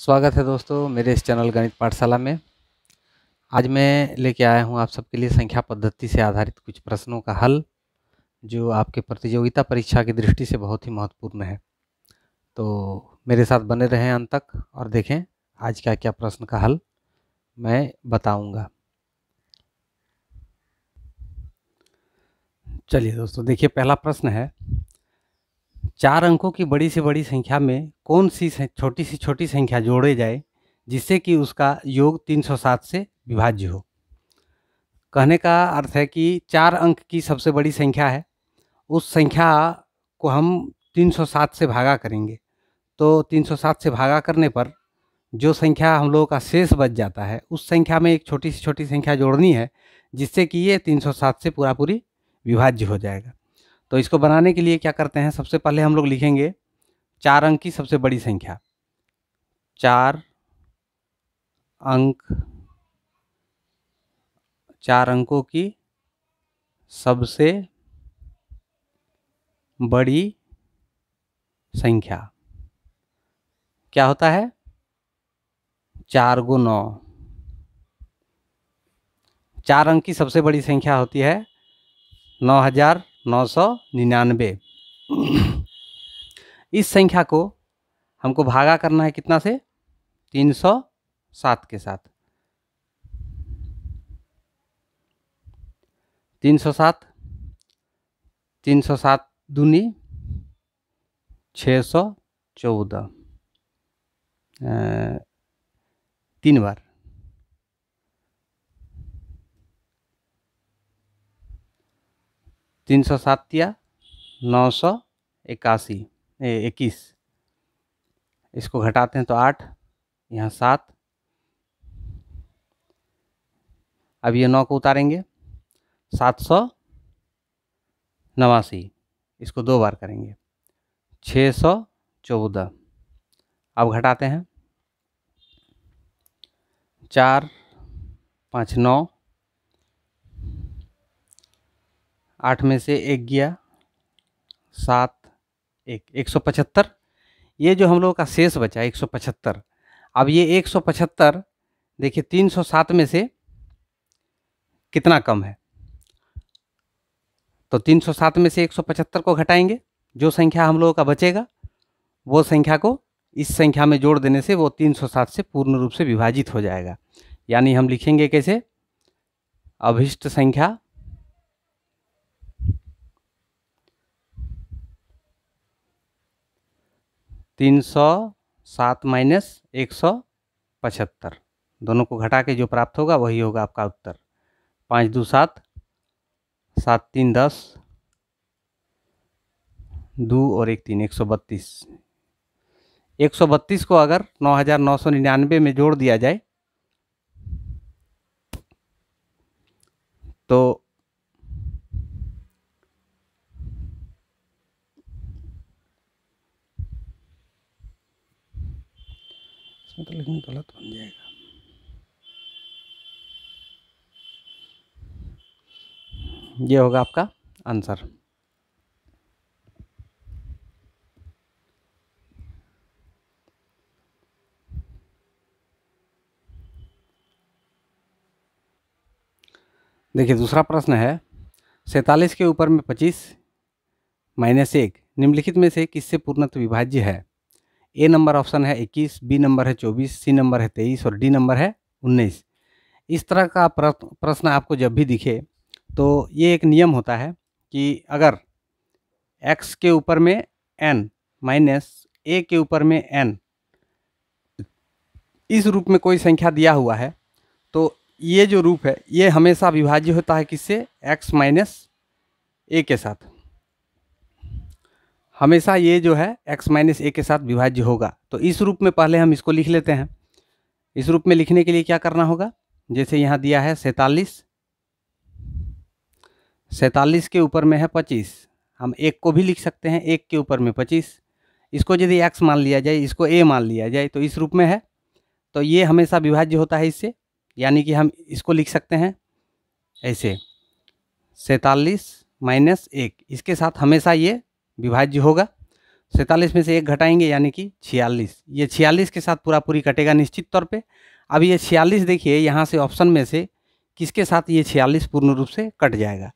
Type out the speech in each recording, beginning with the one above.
स्वागत है दोस्तों मेरे इस चैनल गणित पाठशाला में। आज मैं लेके आया हूँ आप सबके लिए संख्या पद्धति से आधारित कुछ प्रश्नों का हल, जो आपके प्रतियोगिता परीक्षा की दृष्टि से बहुत ही महत्वपूर्ण है। तो मेरे साथ बने रहें अंत तक और देखें आज क्या क्या प्रश्न का हल मैं बताऊंगा। चलिए दोस्तों, देखिए पहला प्रश्न है, 4 अंकों की बड़ी से बड़ी संख्या में कौन सी छोटी संख्या जोड़े जाए जिससे कि उसका योग 307 से विभाज्य हो। कहने का अर्थ है कि 4 अंक की सबसे बड़ी संख्या है, उस संख्या को हम 307 से भागा करेंगे। तो 307 से भागा करने पर जो संख्या हम लोगों का शेष बच जाता है, उस संख्या में एक छोटी संख्या जोड़नी है जिससे कि ये 307 से पूरी विभाज्य हो जाएगा। तो इसको बनाने के लिए क्या करते हैं, सबसे पहले हम लोग लिखेंगे 4 अंक की सबसे बड़ी संख्या। 4 अंकों की सबसे बड़ी संख्या क्या होता है, 4 × 9। 4 अंक की सबसे बड़ी संख्या होती है 9999। इस संख्या को हमको भागा करना है कितना से, 307 के साथ। 307 दूनी 614, 3 बार। 307 या 981, इसको घटाते हैं तो 8, यहाँ 7। अब ये 9 को उतारेंगे, 789, इसको 2 बार करेंगे, 614। अब घटाते हैं, 4 5 9, 8 में से 1 गया, 7 1, 175। ये जो हम लोगों का शेष बचा 175। अब ये 175 देखिए 307 में से कितना कम है, तो 307 में से 175 को घटाएंगे, जो संख्या हम लोगों का बचेगा वो संख्या को इस संख्या में जोड़ देने से वो 307 से पूर्ण रूप से विभाजित हो जाएगा। यानी हम लिखेंगे कैसे, अभिष्ट संख्या (307 - 175), दोनों को घटा के जो प्राप्त होगा वही होगा आपका उत्तर। 5 2 7, 7 3 10, 2 और 1 3, 132। 132 को अगर 9999 में जोड़ दिया जाए तो इसमें तो लेकिन गलत बन जाएगा। ये होगा आपका आंसर। देखिए दूसरा प्रश्न है, 47 के ऊपर में 25 - 1 निम्नलिखित में से किससे पूर्णतः विभाज्य है। ए नंबर ऑप्शन है 21, बी नंबर है 24, सी नंबर है 23 और डी नंबर है 19। इस तरह का प्रश्न आपको जब भी दिखे तो ये एक नियम होता है कि अगर x के ऊपर में n माइनस a के ऊपर में n इस रूप में कोई संख्या दिया हुआ है, तो ये जो रूप है ये हमेशा विभाज्य होता है किससे, x माइनस a के साथ। हमेशा ये जो है x माइनस a के साथ विभाज्य होगा। तो इस रूप में पहले हम इसको लिख लेते हैं। इस रूप में लिखने के लिए क्या करना होगा, जैसे यहाँ दिया है 47 के ऊपर में है 25, हम 1 को भी लिख सकते हैं, 1 के ऊपर में 25। इसको यदि x मान लिया जाए, इसको a मान लिया जाए, तो इस रूप में है, तो ये हमेशा विभाज्य होता है इससे। यानी कि हम इसको लिख सकते हैं ऐसे, 47 - 1, इसके साथ हमेशा ये विभाज्य होगा। 47 में से 1 घटाएंगे यानी कि 46। ये 46 के साथ पूरा पूरी कटेगा निश्चित तौर पे। अब ये 46 देखिए यहाँ से ऑप्शन में से किसके साथ ये 46 पूर्ण रूप से कट जाएगा।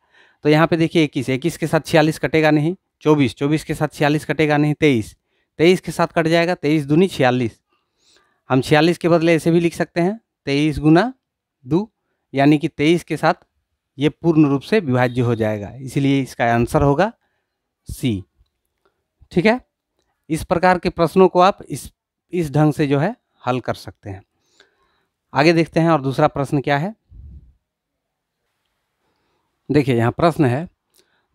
तो यहाँ पे देखिए 21 के साथ 46 कटेगा नहीं, 24 के साथ 46 कटेगा नहीं, 23 के साथ कट जाएगा, 23 दूनी 46। हम 46 के बदले ऐसे भी लिख सकते हैं 23 गुना 2, यानी कि 23 के साथ ये पूर्ण रूप से विभाज्य हो जाएगा, इसलिए इसका आंसर होगा सी। ठीक है, इस प्रकार के प्रश्नों को आप इस ढंग से जो है हल कर सकते हैं। आगे देखते हैं और दूसरा प्रश्न क्या है। देखिए यहाँ प्रश्न है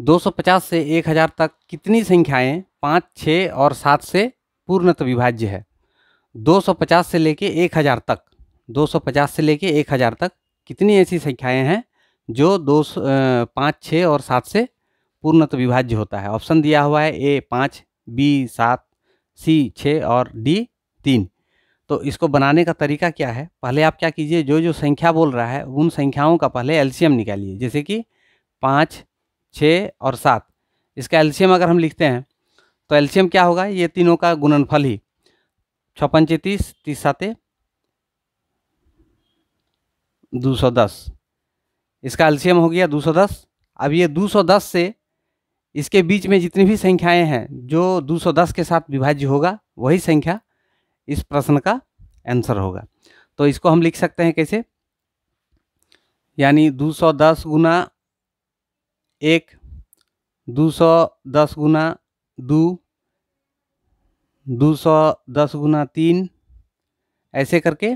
250 से 1000 तक कितनी संख्याएं 5, 6 और 7 से पूर्णतः विभाज्य है। 250 से लेके 1000 तक, 250 से लेके 1000 तक कितनी ऐसी संख्याएं हैं जो 5, 6 और 7 से पूर्णतः विभाज्य होता है। ऑप्शन दिया हुआ है ए 5, बी 7, सी 6 और डी 3। तो इसको बनाने का तरीका क्या है, पहले आप क्या कीजिए, जो संख्या बोल रहा है उन संख्याओं का पहले एलसीएम निकालिए। जैसे कि 5, 6 और 7, इसका एलसीएम अगर हम लिखते हैं तो एलसीएम क्या होगा, ये तीनों का गुणनफल ही 6 पंचे 30, 30 साते 210, इसका एलसीएम हो गया 210। अब ये 210 से इसके बीच में जितनी भी संख्याएं हैं जो 210 के साथ विभाज्य होगा वही संख्या इस प्रश्न का आंसर होगा। तो इसको हम लिख सकते हैं कैसे, यानी 210 गुना 1, 210 गुना 2, 210 गुना 3, ऐसे करके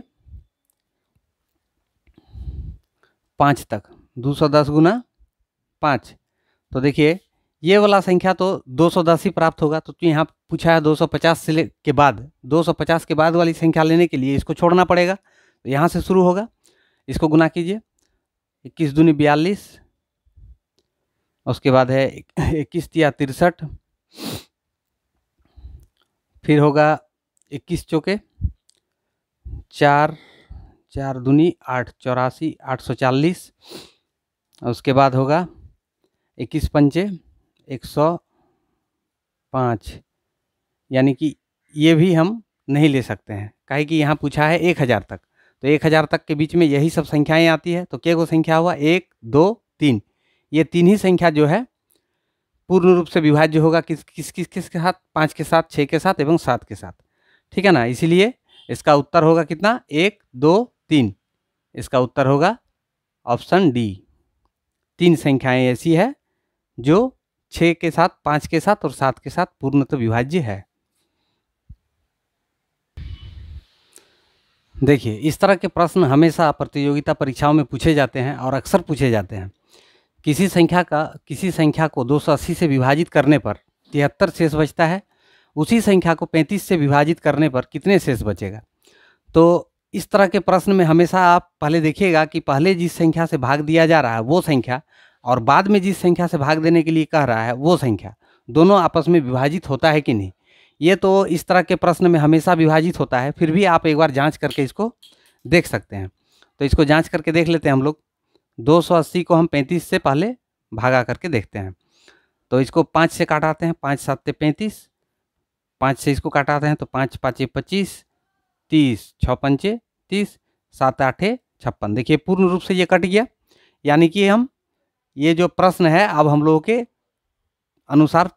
5 तक, 210 गुना 5। तो देखिए ये वाला संख्या तो 210 ही प्राप्त होगा। तो यहाँ पूछा है 250 से के बाद, 250 के बाद वाली संख्या लेने के लिए इसको छोड़ना पड़ेगा। तो यहाँ से शुरू होगा, इसको गुना कीजिए, 21 दूनी 42, उसके बाद है 21 तिया 63, फिर होगा 21 चौके 4, 4 दूनी 8, 84, 840, उसके बाद होगा 21 पंचे 105, यानी कि ये भी हम नहीं ले सकते हैं, काहे कि यहाँ पूछा है 1000 तक। तो 1000 तक के बीच में यही सब संख्याएं आती है। तो क्या वो संख्या हुआ 1, 2, 3, ये 3 ही संख्या जो है पूर्ण रूप से विभाज्य होगा किसके साथ, 5 के साथ, 6 के साथ एवं 7 के साथ। ठीक है ना, इसीलिए इसका उत्तर होगा कितना, 1, 2, 3। इसका उत्तर होगा ऑप्शन डी। 3 संख्याएं ऐसी है जो 6 के साथ, 5 के साथ और 7 के साथ पूर्णतः विभाज्य है। देखिए इस तरह के प्रश्न हमेशा प्रतियोगिता परीक्षाओं में पूछे जाते हैं और अक्सर पूछे जाते हैं। किसी संख्या को 280 से विभाजित करने पर 73 शेष बचता है, उसी संख्या को 35 से विभाजित करने पर कितने शेष बचेगा। तो इस तरह के प्रश्न में हमेशा आप पहले देखिएगा कि पहले जिस संख्या से भाग दिया जा रहा है वो संख्या और बाद में जिस संख्या से भाग देने के लिए कह रहा है वो संख्या, दोनों आपस में विभाजित होता है कि नहीं। ये तो इस तरह के प्रश्न में हमेशा विभाजित होता है, फिर भी आप एक बार जांच करके इसको देख सकते हैं। तो इसको जांच करके देख लेते हैं हम लोग। 280 को हम 35 से पहले भागा करके देखते हैं। तो इसको 5 से काटाते हैं, 5 7 35, 5 से इसको काटाते हैं तो 5 5 25, 30, 6 पंचे 30, 7 8 56। देखिए पूर्ण रूप से ये कट गया, यानी कि हम ये जो प्रश्न है अब हम लोगों के अनुसार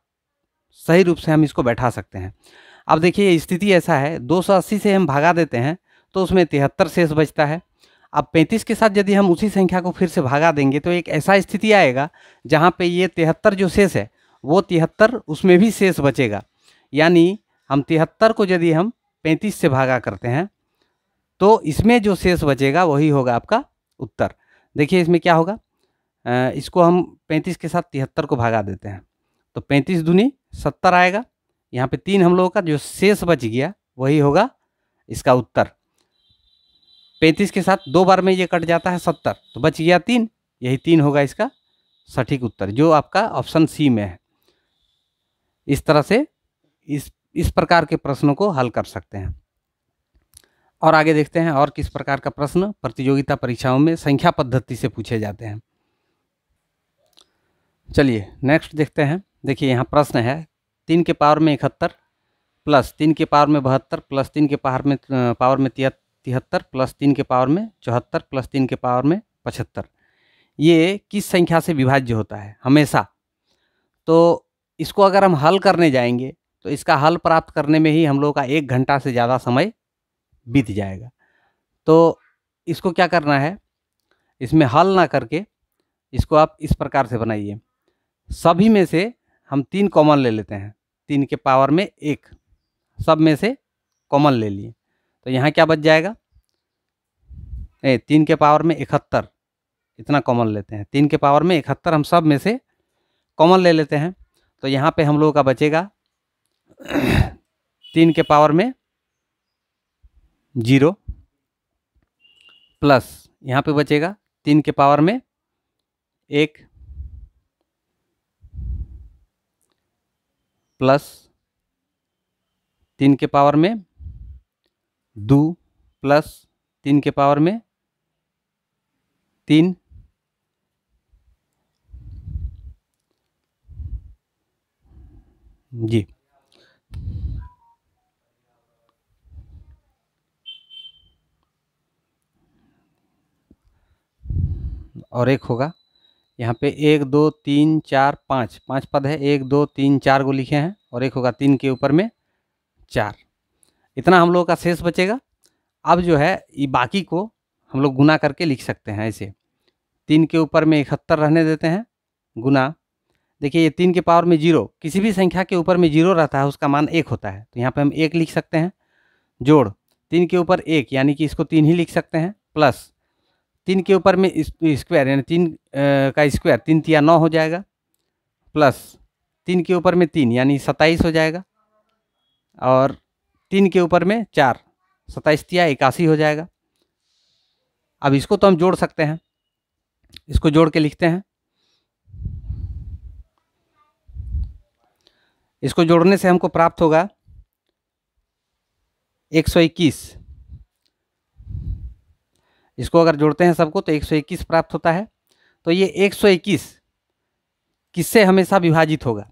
सही रूप से हम इसको बैठा सकते हैं। अब देखिए स्थिति ऐसा है, 280 से हम भागा देते हैं तो उसमें 73 शेष बचता है। अब 35 के साथ यदि हम उसी संख्या को फिर से भागा देंगे तो एक ऐसा स्थिति आएगा जहाँ पे ये 73 जो शेष है वो 73 उसमें भी शेष बचेगा। यानी हम 73 को यदि हम 35 से भागा करते हैं तो इसमें जो शेष बचेगा वही होगा आपका उत्तर। देखिए इसमें क्या होगा, इसको हम 35 के साथ 73 को भागा देते हैं तो 35 दूनी 70 आएगा। यहाँ पे 3 हम लोगों का जो शेष बच गया वही होगा इसका उत्तर। 35 के साथ 2 बार में ये कट जाता है 70, तो बच गया 3, यही 3 होगा इसका सटीक उत्तर जो आपका ऑप्शन सी में है। इस तरह से इस प्रकार के प्रश्नों को हल कर सकते हैं। और आगे देखते हैं और किस प्रकार का प्रश्न प्रतियोगिता परीक्षाओं में संख्या पद्धति से पूछे जाते हैं। चलिए नेक्स्ट देखते हैं। देखिए यहाँ प्रश्न है, 3 के पावर में 71 प्लस 3 के पावर में 72 प्लस 3 के पावर में 73 प्लस 3 के पावर में 74 प्लस 3 के पावर में 75, ये किस संख्या से विभाज्य होता है हमेशा? तो इसको अगर हम हल करने जाएंगे तो इसका हल प्राप्त करने में ही हम लोग का 1 घंटा से ज़्यादा समय बीत जाएगा। तो इसको क्या करना है, इसमें हल ना करके इसको आप इस प्रकार से बनाइए। सभी में से हम 3 कॉमन ले लेते हैं, 3 के पावर में 1 सब में से कॉमन ले लिए, तो यहाँ क्या बच जाएगा? 3 के पावर में 71 इतना कॉमन लेते हैं, 3 के पावर में 71 हम सब में से कॉमन ले लेते हैं। तो यहाँ पे हम लोगों का बचेगा 3 के पावर में 0 प्लस यहाँ पे बचेगा 3 के पावर में 1 प्लस 3 के पावर में 2 प्लस 3 के पावर में 3 जी। और एक होगा यहाँ पे 1 2 3 4 5 5 पद है, 1 2 3 4 को लिखे हैं, और एक होगा 3 के ऊपर में 4, इतना हम लोग का शेष बचेगा। अब जो है ये बाकी को हम लोग गुना करके लिख सकते हैं ऐसे, 3 के ऊपर में 71 रहने देते हैं, गुना, देखिए ये 3 के पावर में 0, किसी भी संख्या के ऊपर में 0 रहता है उसका मान 1 होता है, तो यहाँ पे हम 1 लिख सकते हैं, जोड़ 3 के ऊपर 1 यानी कि इसको 3 ही लिख सकते हैं, प्लस 3 के ऊपर में स्क्वायर यानी 3 का स्क्वायर 3 तिया 9 हो जाएगा, प्लस 3 के ऊपर में 3 यानी 27 हो जाएगा, और 3 के ऊपर में 4 27 तिया 81 हो जाएगा। अब इसको तो हम जोड़ सकते हैं, इसको जोड़ के लिखते हैं, इसको जोड़ने से हमको प्राप्त होगा 121, इसको अगर जोड़ते हैं सबको तो 121 प्राप्त होता है। तो ये 121 किससे हमेशा विभाजित होगा?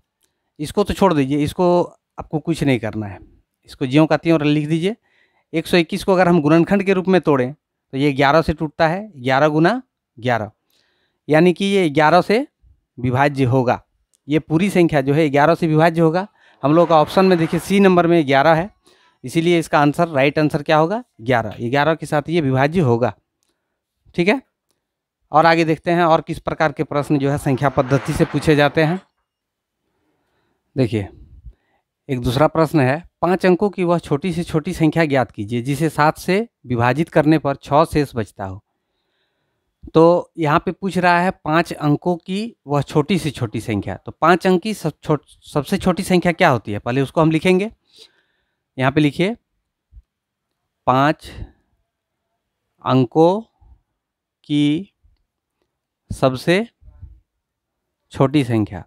इसको तो छोड़ दीजिए, इसको आपको कुछ नहीं करना है, इसको ज्यों का त्यों लिख दीजिए। 121 को अगर हम गुणनखंड के रूप में तोड़ें तो ये 11 से टूटता है, 11 गुना 11, यानी कि ये 11 से विभाज्य होगा। ये पूरी संख्या जो है 11 से विभाज्य होगा। हम लोग का ऑप्शन में देखिए सी नंबर में 11 है, इसीलिए इसका आंसर राइट आंसर क्या होगा? 11। 11 के साथ ये विभाज्य होगा, ठीक है। और आगे देखते हैं और किस प्रकार के प्रश्न जो है संख्या पद्धति से पूछे जाते हैं। देखिए एक दूसरा प्रश्न है, 5 अंकों की वह छोटी से छोटी संख्या ज्ञात कीजिए जिसे 7 से विभाजित करने पर 6 शेष बचता हो। तो यहाँ पे पूछ रहा है 5 अंकों की वह छोटी से छोटी संख्या, तो 5 अंक की सबसे छोटी संख्या क्या होती है, पहले उसको हम लिखेंगे। यहाँ पे लिखिए 5 अंकों की सबसे छोटी संख्या,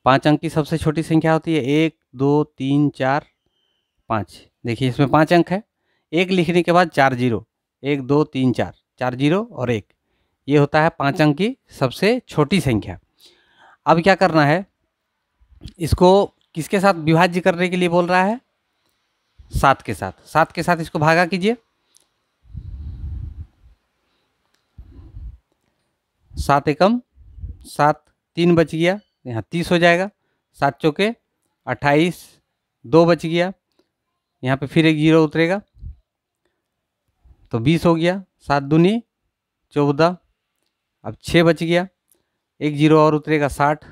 5 अंक की सबसे छोटी संख्या होती है 1 2 3 4 5। देखिए इसमें 5 अंक है, 1 लिखने के बाद 4 जीरो, 1 2 3 4, 4 जीरो और 1, ये होता है 5 अंक की सबसे छोटी संख्या। अब क्या करना है, इसको किसके साथ विभाज्य करने के लिए बोल रहा है? 7 के साथ। 7 के साथ इसको भागा कीजिए, 7 एकम 7, 3 बच गया, यहाँ 30 हो जाएगा, 7 चौके 28, 2 बच गया, यहाँ पे फिर एक जीरो उतरेगा तो 20 हो गया, 7 दूनी 14, अब 6 बच गया, एक जीरो और उतरेगा 60,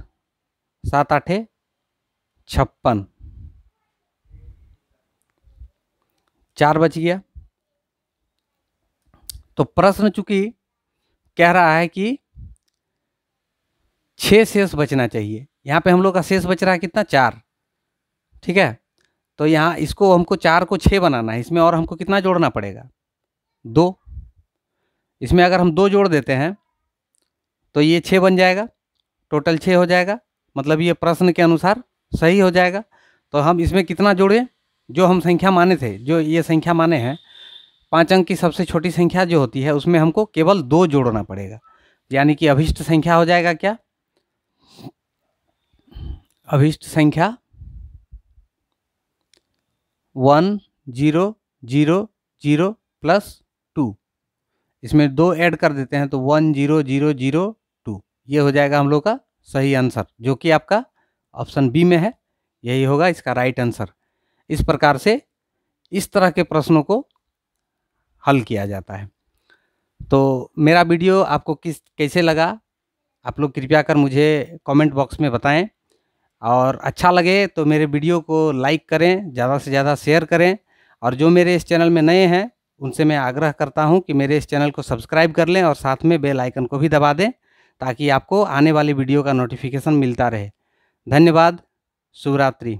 7 आठे 56, 4 बच गया। तो प्रश्न चूंकि कह रहा है कि 6 शेष बचना चाहिए, यहाँ पे हम लोग का शेष बच रहा है कितना? 4, ठीक है। तो यहाँ इसको हमको 4 को 6 बनाना है, इसमें और हमको कितना जोड़ना पड़ेगा? 2। इसमें अगर हम 2 जोड़ देते हैं तो ये 6 बन जाएगा, टोटल 6 हो जाएगा, मतलब ये प्रश्न के अनुसार सही हो जाएगा। तो हम इसमें कितना जोड़ें? जो हम संख्या माने थे, जो ये संख्या माने हैं 5 अंक की सबसे छोटी संख्या जो होती है उसमें हमको केवल 2 जोड़ना पड़ेगा। यानी कि अभिष्ट संख्या हो जाएगा क्या? अभिष्ट संख्या 1 0 0 0 प्लस 2, इसमें 2 ऐड कर देते हैं तो 1 0 0 0 2, ये हो जाएगा हम लोग का सही आंसर, जो कि आपका ऑप्शन बी में है, यही होगा इसका राइट आंसर। इस प्रकार से इस तरह के प्रश्नों को हल किया जाता है। तो मेरा वीडियो आपको कैसे लगा, आप लोग कृपया कर मुझे कमेंट बॉक्स में बताएं, और अच्छा लगे तो मेरे वीडियो को लाइक करें, ज़्यादा से ज़्यादा शेयर करें, और जो मेरे इस चैनल में नए हैं उनसे मैं आग्रह करता हूं कि मेरे इस चैनल को सब्सक्राइब कर लें और साथ में बेल आइकन को भी दबा दें, ताकि आपको आने वाली वीडियो का नोटिफिकेशन मिलता रहे। धन्यवाद। शुभ रात्रि।